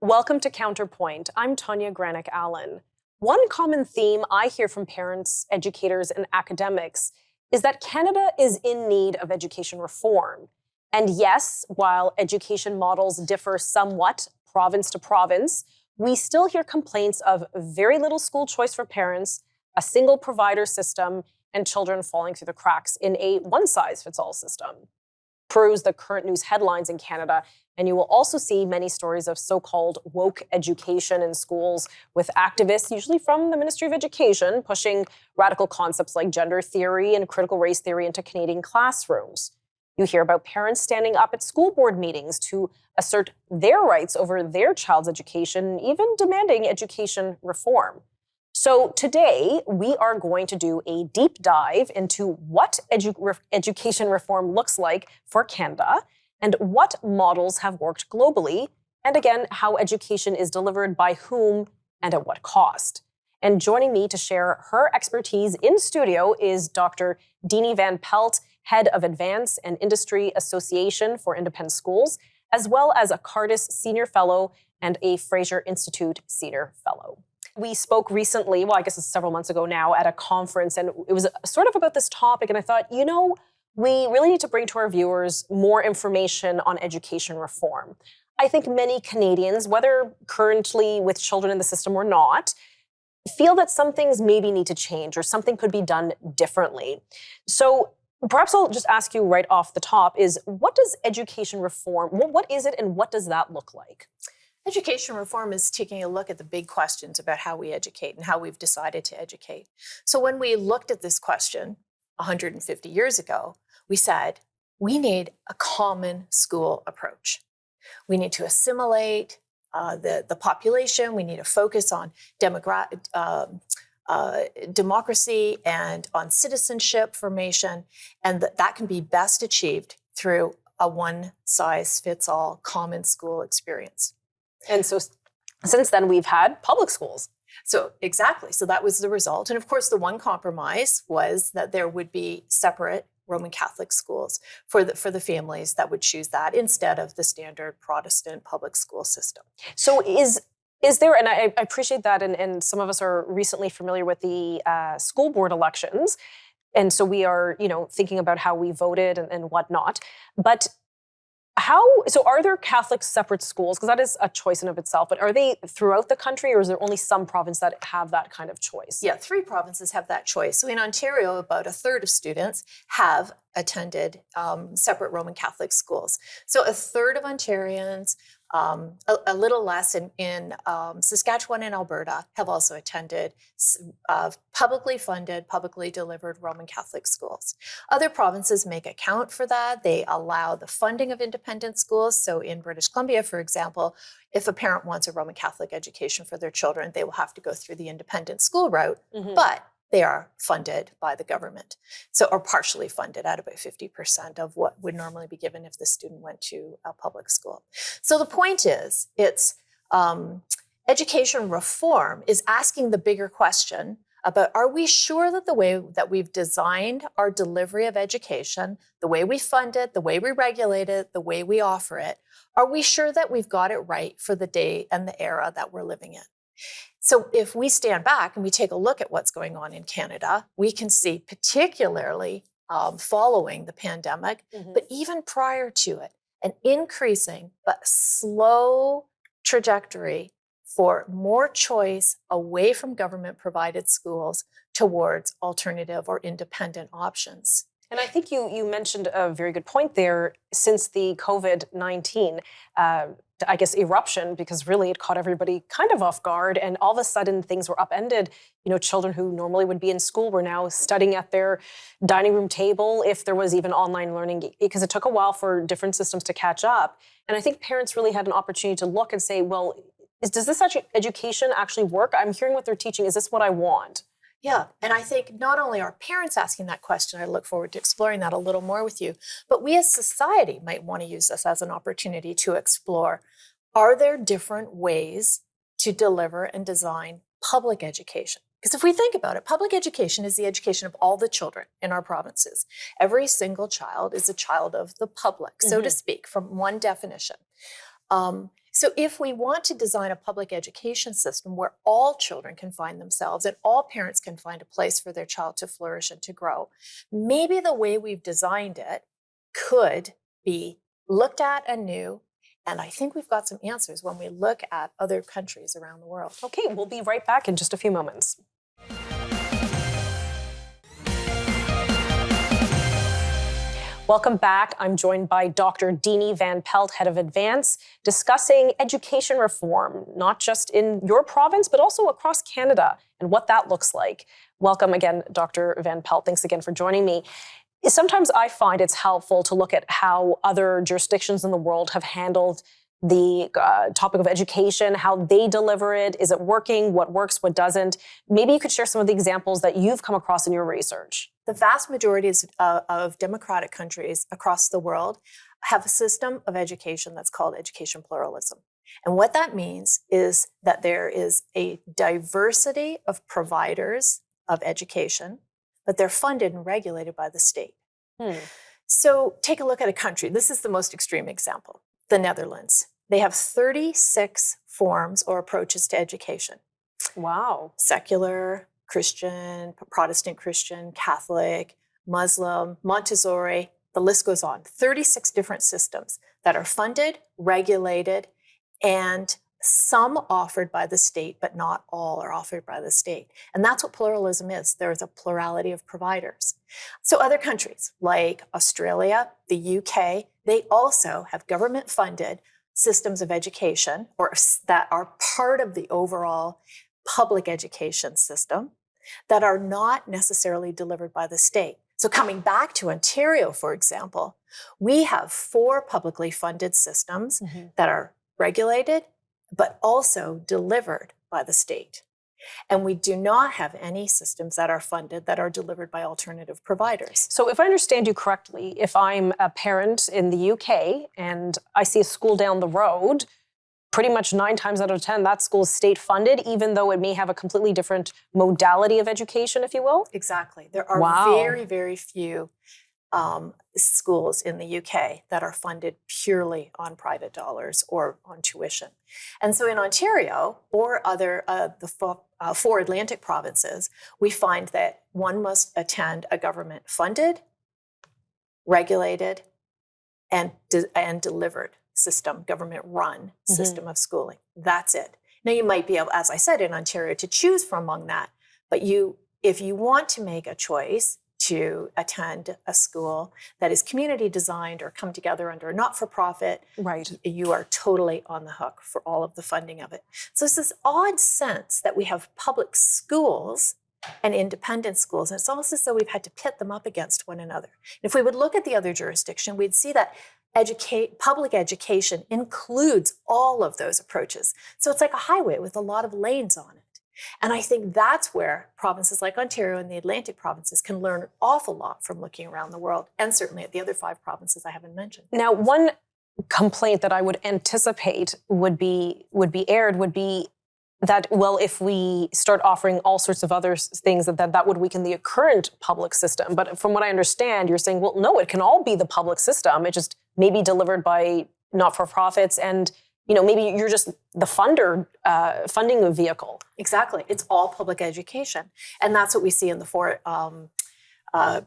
Welcome to Counterpoint. I'm Tanya Granick-Allen. One common theme I hear from parents, educators, and academics is that Canada is in need of education reform. And yes, while education models differ somewhat province to province, we still hear complaints of very little school choice for parents, a single provider system, and children falling through the cracks in a one-size-fits-all system. Peruse the current news headlines in Canada, and you will also see many stories of so-called woke education in schools, with activists, usually from the Ministry of Education, pushing radical concepts like gender theory and critical race theory into Canadian classrooms. You hear about parents standing up at school board meetings to assert their rights over their child's education, even demanding education reform. So today, we are going to do a deep dive into what education reform looks like for Canada and what models have worked globally, and again, how education is delivered by whom and at what cost. And joining me to share her expertise in studio is Dr. Deani Van Pelt, head of Edvance and Industry Association for Independent Schools, as well as a Cardis Senior Fellow and a Fraser Institute Senior Fellow. We spoke recently, well, I guess it's several months ago now, at a conference, and it was sort of about this topic, and I thought, we really need to bring to our viewers more information on education reform. I think many Canadians, whether currently with children in the system or not, feel that some things maybe need to change or something could be done differently. So perhaps I'll just ask you right off the top is, what does education reform, what is it and what does that look like? Education reform is taking a look at the big questions about how we educate and how we've decided to educate. So when we looked at this question 150 years ago, we said, we need a common school approach. We need to assimilate the population. We need to focus on democracy and on citizenship formation, and that can be best achieved through a one-size-fits-all common school experience. And so since then, we've had public schools. So exactly. So that was the result. And of course, the one compromise was that there would be separate Roman Catholic schools for the families that would choose that instead of the standard Protestant public school system. So is there, and I appreciate that, and some of us are recently familiar with the school board elections, and so we are, thinking about how we voted and whatnot, but so are there Catholic separate schools? Because that is a choice in of itself, but are they throughout the country, or is there only some province that have that kind of choice? Yeah, 3 provinces have that choice. So in Ontario, about a third of students have attended separate Roman Catholic schools. So a third of Ontarians, a little less in Saskatchewan and Alberta, have also attended publicly funded, publicly delivered Roman Catholic schools. Other provinces make account for that. They allow the funding of independent schools. So in British Columbia, for example, if a parent wants a Roman Catholic education for their children, they will have to go through the independent school route, but they are funded by the government, or partially funded at about 50% of what would normally be given if the student went to a public school. So the point is, education reform is asking the bigger question about, are we sure that the way that we've designed our delivery of education, the way we fund it, the way we regulate it, the way we offer it, are we sure that we've got it right for the day and the era that we're living in? So if we stand back and we take a look at what's going on in Canada, we can see, particularly following the pandemic, but even prior to it, an increasing but slow trajectory for more choice away from government-provided schools towards alternative or independent options. And I think you mentioned a very good point there. Since the COVID-19, eruption, because really it caught everybody kind of off guard, and all of a sudden things were upended. Children who normally would be in school were now studying at their dining room table, if there was even online learning, because it took a while for different systems to catch up. And I think parents really had an opportunity to look and say, well, does this education actually work? I'm hearing what they're teaching. Is this what I want? Yeah, and I think not only are parents asking that question, I look forward to exploring that a little more with you, but we as society might want to use this as an opportunity to explore, are there different ways to deliver and design public education? Because if we think about it, public education is the education of all the children in our provinces. Every single child is a child of the public, so to speak, from one definition. So if we want to design a public education system where all children can find themselves and all parents can find a place for their child to flourish and to grow, maybe the way we've designed it could be looked at anew. And I think we've got some answers when we look at other countries around the world. Okay, we'll be right back in just a few moments. Welcome back. I'm joined by Dr. Deani Van Pelt, head of Edvance, discussing education reform, not just in your province, but also across Canada and what that looks like. Welcome again, Dr. Van Pelt. Thanks again for joining me. Sometimes I find it's helpful to look at how other jurisdictions in the world have handled the topic of education, how they deliver it. Is it working? What works? What doesn't? Maybe you could share some of the examples that you've come across in your research. The vast majority of democratic countries across the world have a system of education that's called education pluralism. And what that means is that there is a diversity of providers of education, but they're funded and regulated by the state. So take a look at a country. This is the most extreme example, the Netherlands. They have 36 forms or approaches to education. Wow. Secular, Christian, Protestant Christian, Catholic, Muslim, Montessori, the list goes on. 36 different systems that are funded, regulated, and some offered by the state, but not all are offered by the state. And that's what pluralism is. There's a plurality of providers. So other countries like Australia, the UK, they also have government-funded systems of education or that are part of the overall public education system that are not necessarily delivered by the state. So coming back to Ontario, for example, we have 4 publicly funded systems that are regulated, but also delivered by the state. And we do not have any systems that are funded that are delivered by alternative providers. So if I understand you correctly, if I'm a parent in the UK and I see a school down the road, pretty much 9 times out of 10, that school is state funded, even though it may have a completely different modality of education, if you will? Exactly. There are very, very few schools in the UK that are funded purely on private dollars or on tuition. And so in Ontario or other the 4 Atlantic provinces, we find that one must attend a government-funded, regulated, and delivered system, government-run system of schooling. That's it. Now you might be able, as I said, in Ontario, to choose from among that, but if you want to make a choice to attend a school that is community designed or come together under a not-for-profit, you are totally on the hook for all of the funding of it. So it's this odd sense that we have public schools and independent schools, and it's almost as though we've had to pit them up against one another. And if we would look at the other jurisdiction, we'd see that public education includes all of those approaches. So it's like a highway with a lot of lanes on it. And I think that's where provinces like Ontario and the Atlantic provinces can learn an awful lot from looking around the world, and certainly at the other 5 provinces I haven't mentioned. Now, one complaint that I would anticipate would be that, well, if we start offering all sorts of other things, that would weaken the current public system. But from what I understand, you're saying, well, no, it can all be the public system. It just may be delivered by not-for-profits, and maybe you're just the funding vehicle. Exactly. It's all public education. And that's what we see in the 4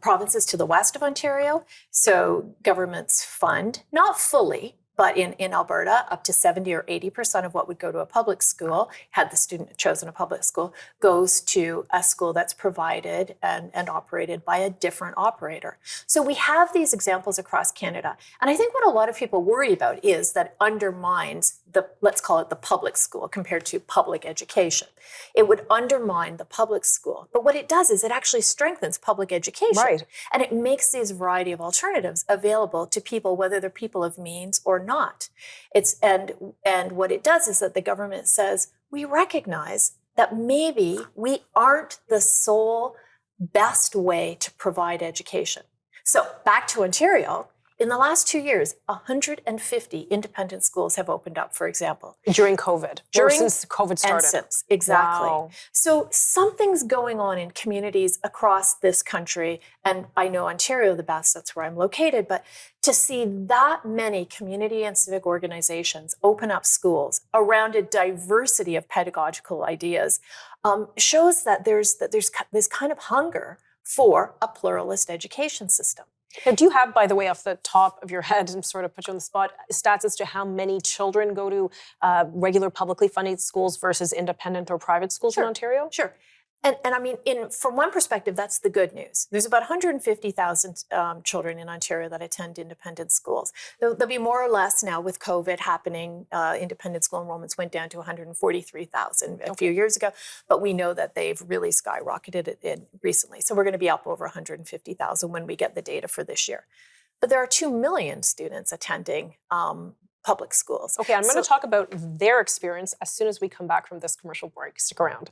provinces to the west of Ontario. So governments fund, not fully, but in Alberta, up to 70 or 80% of what would go to a public school, had the student chosen a public school, goes to a school that's provided and operated by a different operator. So we have these examples across Canada. And I think what a lot of people worry about is that it undermines let's call it the public school compared to public education. It would undermine the public school. But what it does is it actually strengthens public education. Right. And it makes these variety of alternatives available to people, whether they're people of means or not. And what it does is that the government says, we recognize that maybe we aren't the sole best way to provide education. So back to Ontario, In the last 2 years, 150 independent schools have opened up, for example. During COVID, or since COVID started. And since, exactly. Wow. So something's going on in communities across this country, and I know Ontario the best, that's where I'm located, but to see that many community and civic organizations open up schools around a diversity of pedagogical ideas shows that there's this kind of hunger for a pluralist education system. Now, do you have, by the way, off the top of your head, and sort of put you on the spot, stats as to how many children go to regular publicly funded schools versus independent or private schools in Ontario? Sure. And I mean, from one perspective, that's the good news. There's about 150,000 children in Ontario that attend independent schools. There'll be more or less now with COVID happening. Independent school enrollments went down to 143,000 a few years ago, but we know that they've really skyrocketed it recently. So we're going to be up over 150,000 when we get the data for this year. But there are 2 million students attending public schools. Okay, I'm going to talk about their experience as soon as we come back from this commercial break. Stick around.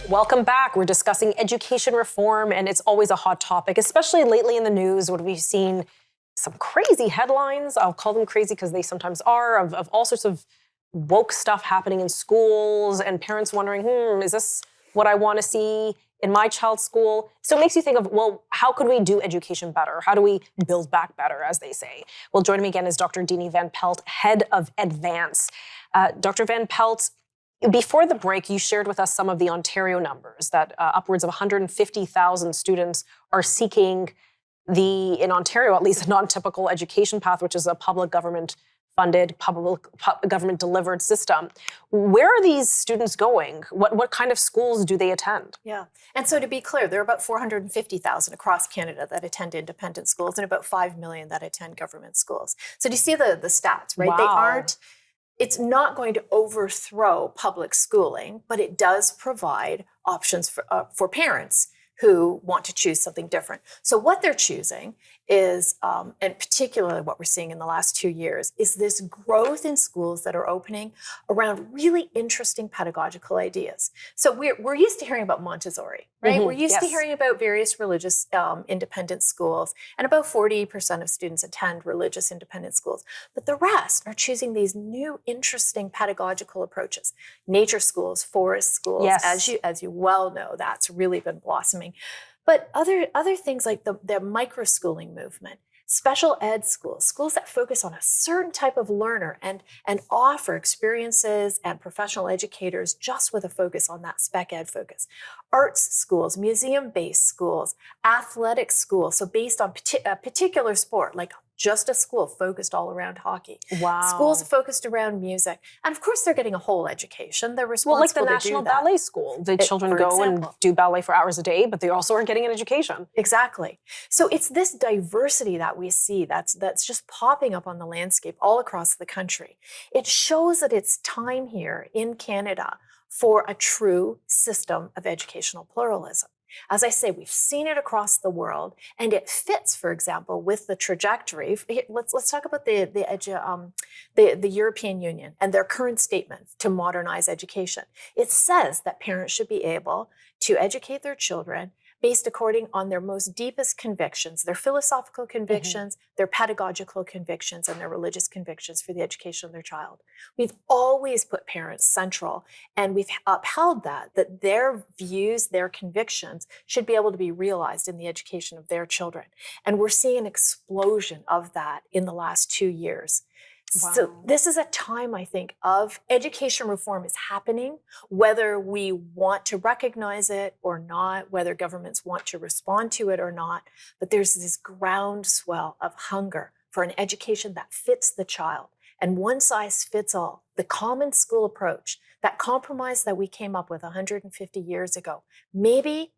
Welcome back. We're discussing education reform, and it's always a hot topic, especially lately in the news when we've seen some crazy headlines. I'll call them crazy because they sometimes are, of all sorts of woke stuff happening in schools and parents wondering, is this what I want to see in my child's school? So it makes you think of, well, how could we do education better? How do we build back better, as they say? Well, joining me again is Dr. Deani Van Pelt, head of Edvance. Dr. Van Pelt, before the break, you shared with us some of the Ontario numbers that upwards of 150,000 students are seeking in Ontario, at least, a non-typical education path, which is a public government-funded, government-delivered system. Where are these students going? What kind of schools do they attend? Yeah. And so to be clear, there are about 450,000 across Canada that attend independent schools and about 5 million that attend government schools. So do you see the stats, right? Wow. It's not going to overthrow public schooling, but it does provide options for parents who want to choose something different. So what they're choosing is, and particularly what we're seeing in the last 2 years, is this growth in schools that are opening around really interesting pedagogical ideas. So we're used to hearing about Montessori, right? Mm-hmm. We're used to Yes. hearing about various religious independent schools, and about 40% of students attend religious independent schools. But the rest are choosing these new interesting pedagogical approaches. Nature schools, forest schools, Yes. as you well know, that's really been blossoming. But other things like the micro-schooling movement, special ed schools that focus on a certain type of learner and offer experiences and professional educators just with a focus on that spec ed focus. Arts schools, museum-based schools, athletic schools, so based on a particular sport, like just a school focused all around hockey. Wow. Schools focused around music. And of course, they're getting a whole education. They're responsible Well, like the to do National that. Ballet School. The children for go and example. do ballet for hours a day, but they also are getting an education. Exactly. So it's this diversity that we see that's just popping up on the landscape all across the country. It shows that it's time here in Canada for a true system of educational pluralism. As I say, we've seen it across the world, and it fits, for example, with the trajectory. Let's talk about the European Union and their current statement to modernize education. It says that parents should be able to educate their children based according on their most deepest convictions, their philosophical convictions, their pedagogical convictions, and their religious convictions for the education of their child. We've always put parents central, and we've upheld that their views, their convictions should be able to be realized in the education of their children. And we're seeing an explosion of that in the last 2 years. Wow. So this is a time, I think, of education reform is happening, whether we want to recognize it or not, whether governments want to respond to it or not. But there's this groundswell of hunger for an education that fits the child. And one size fits all, the common school approach, that compromise that we came up with 150 years ago, maybe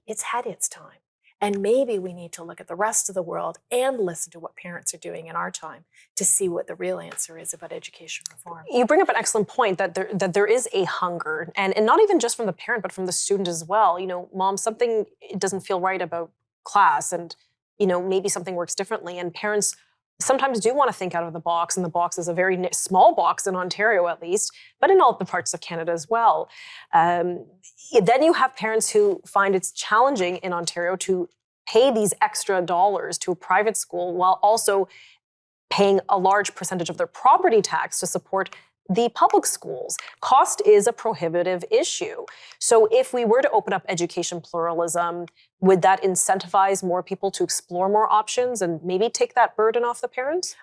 it's had its time. And maybe we need to look at the rest of the world and listen to what parents are doing in our time to see what the real answer is about education reform. You bring up an excellent point that there is a hunger, and not even just from the parent, but from the student as well. You know, mom, something doesn't feel right about class, and maybe something works differently, and parents sometimes do want to think out of the box, and the box is a very small box in Ontario at least, but in all the parts of Canada as well. Then you have parents who find it's challenging in Ontario to pay these extra dollars to a private school while also paying a large percentage of their property tax to support the public schools. Cost is a prohibitive issue. So if we were to open up education pluralism, would that incentivize more people to explore more options and maybe take that burden off the parents?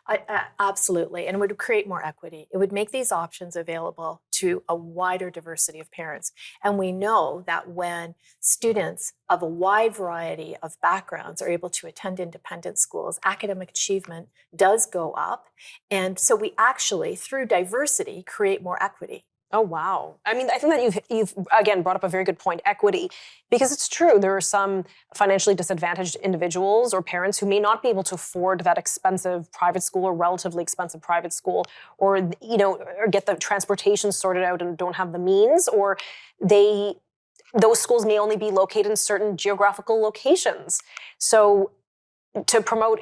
Absolutely. And it would create more equity. It would make these options available to a wider diversity of parents. And we know that when students of a wide variety of backgrounds are able to attend independent schools, academic achievement does go up. And so we actually, through diversity, create more equity. Oh, wow. I mean, I think that you've again brought up a very good point, equity, because it's true. There are some financially disadvantaged individuals or parents who may not be able to afford that expensive private school or relatively expensive private school, or, or get the transportation sorted out and don't have the means, or those schools may only be located in certain geographical locations. So to promote,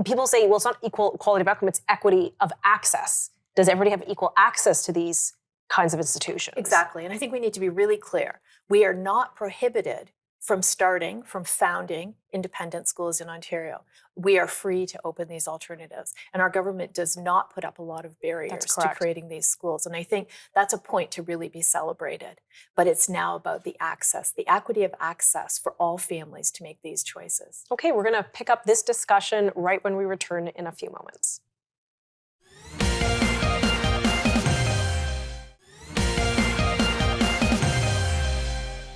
people say, well, it's not equal quality of outcome, it's equity of access. Does everybody have equal access to these kinds of institutions? Exactly. And I think we need to be really clear. We are not prohibited from founding independent schools in Ontario. We are free to open these alternatives. And our government does not put up a lot of barriers to creating these schools. And I think that's a point to really be celebrated. But it's now about the access, the equity of access for all families to make these choices. Okay, we're going to pick up this discussion right when we return in a few moments.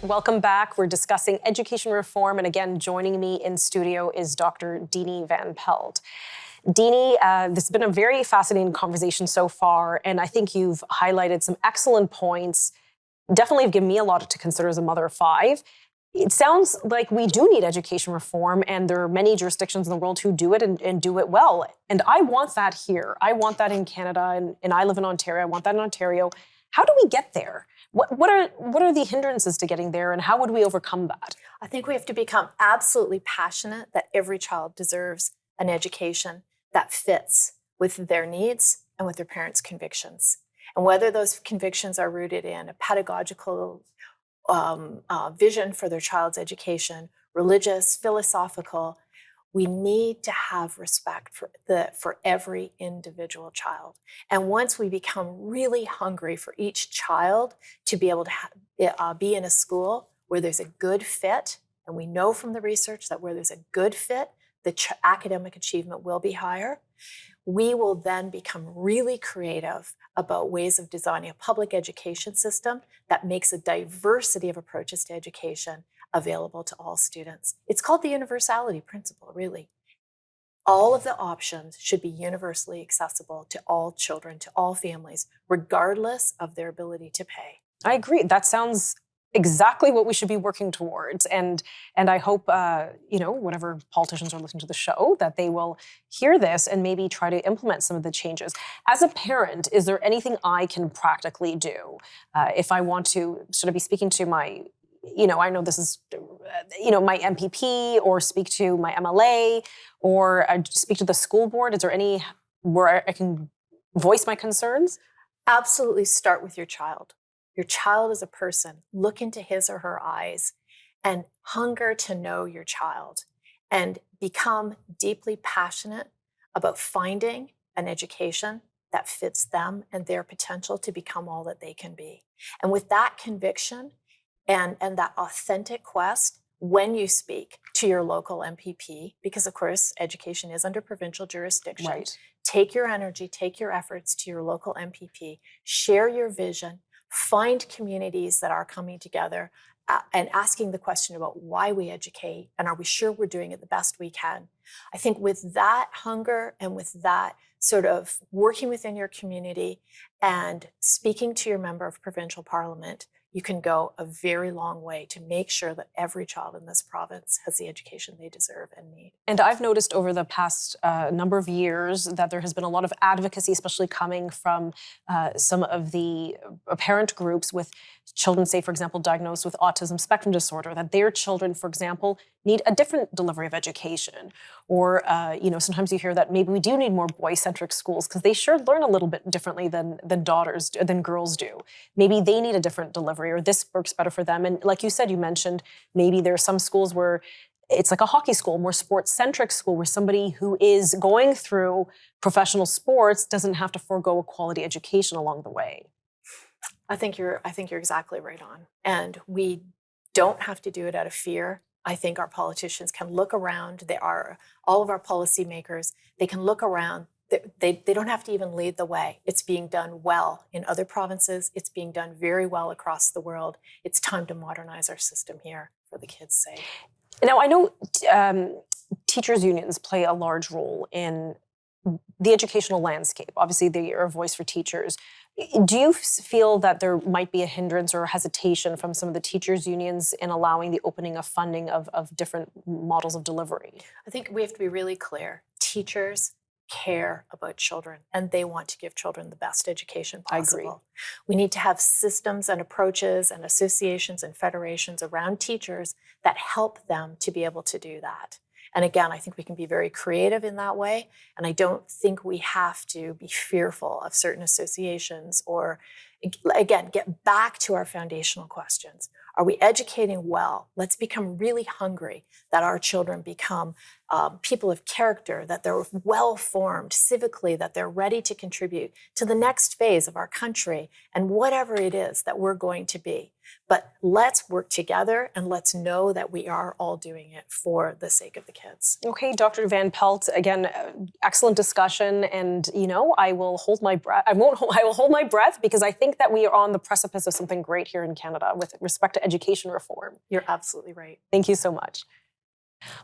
Welcome back. We're discussing education reform, and again, joining me in studio is Dr. Deani Van Pelt. Deani, this has been a very fascinating conversation so far, and I think you've highlighted some excellent points. Definitely have given me a lot to consider as a mother of 5. It sounds like we do need education reform, and there are many jurisdictions in the world who do it and do it well. And I want that here. I want that in Canada, and I live in Ontario. I want that in Ontario. How do we get there? What are the hindrances to getting there, and how would we overcome that? I think we have to become absolutely passionate that every child deserves an education that fits with their needs and with their parents' convictions. And whether those convictions are rooted in a pedagogical vision for their child's education, religious, philosophical, we need to have respect for every individual child. And once we become really hungry for each child to be able to be in a school where there's a good fit, and we know from the research that where there's a good fit, the academic achievement will be higher, we will then become really creative about ways of designing a public education system that makes a diversity of approaches to education available to all students. It's called the universality principle, really. All of the options should be universally accessible to all children, to all families, regardless of their ability to pay. I agree. That sounds exactly what we should be working towards. And I hope, whatever politicians are listening to the show, that they will hear this and maybe try to implement some of the changes. As a parent, is there anything I can practically do if I want to sort of be speaking to my, I know this is, my MPP, or speak to my MLA, or speak to the school board? Is there any where I can voice my concerns? Absolutely start with your child. Your child is a person. Look into his or her eyes and hunger to know your child, and become deeply passionate about finding an education that fits them and their potential to become all that they can be. And with that conviction and that authentic quest, when you speak to your local MPP, because of course education is under provincial jurisdiction, right. Take your energy, take your efforts to your local MPP, share your vision, find communities that are coming together and asking the question about why we educate, and are we sure we're doing it the best we can. I think with that hunger and with that sort of working within your community and speaking to your member of provincial parliament, you can go a very long way to make sure that every child in this province has the education they deserve and need. And I've noticed over the past number of years that there has been a lot of advocacy, especially coming from some of the parent groups with children, say, for example, diagnosed with autism spectrum disorder, that their children, for example, need a different delivery of education. Or, sometimes you hear that maybe we do need more boy-centric schools because they sure learn a little bit differently than girls do. Maybe they need a different delivery, or this works better for them. And like you said, you mentioned maybe there are some schools where it's like a hockey school, more sports-centric school, where somebody who is going through professional sports doesn't have to forego a quality education along the way. I think you're exactly right on. And we don't have to do it out of fear. I think our politicians can look around. All of our policymakers, they can look around. They don't have to even lead the way. It's being done well in other provinces. It's being done very well across the world. It's time to modernize our system here for the kids' sake. Now, I know teachers' unions play a large role in the educational landscape. Obviously, they are a voice for teachers. Do you feel that there might be a hindrance or hesitation from some of the teachers' unions in allowing the opening of funding of different models of delivery? I think we have to be really clear. Teachers care about children, and they want to give children the best education possible. I agree. We need to have systems and approaches and associations and federations around teachers that help them to be able to do that. And again, I think we can be very creative in that way. And I don't think we have to be fearful of certain associations or, again, get back to our foundational questions. Are we educating well? Let's become really hungry that our children become people of character, that they're well-formed civically, that they're ready to contribute to the next phase of our country and whatever it is that we're going to be. But let's work together and let's know that we are all doing it for the sake of the kids. Okay, Dr. Van Pelt, again, excellent discussion. And, I will hold my breath. I will hold my breath because I think that we are on the precipice of something great here in Canada with respect to education reform. You're absolutely right. Thank you so much.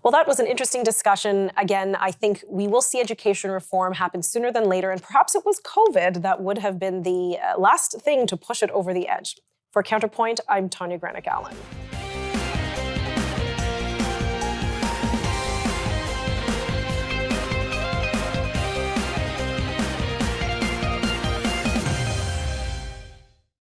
Well, that was an interesting discussion. Again, I think we will see education reform happen sooner than later, and perhaps it was COVID that would have been the last thing to push it over the edge. For Counterpoint, I'm Tanya Allen.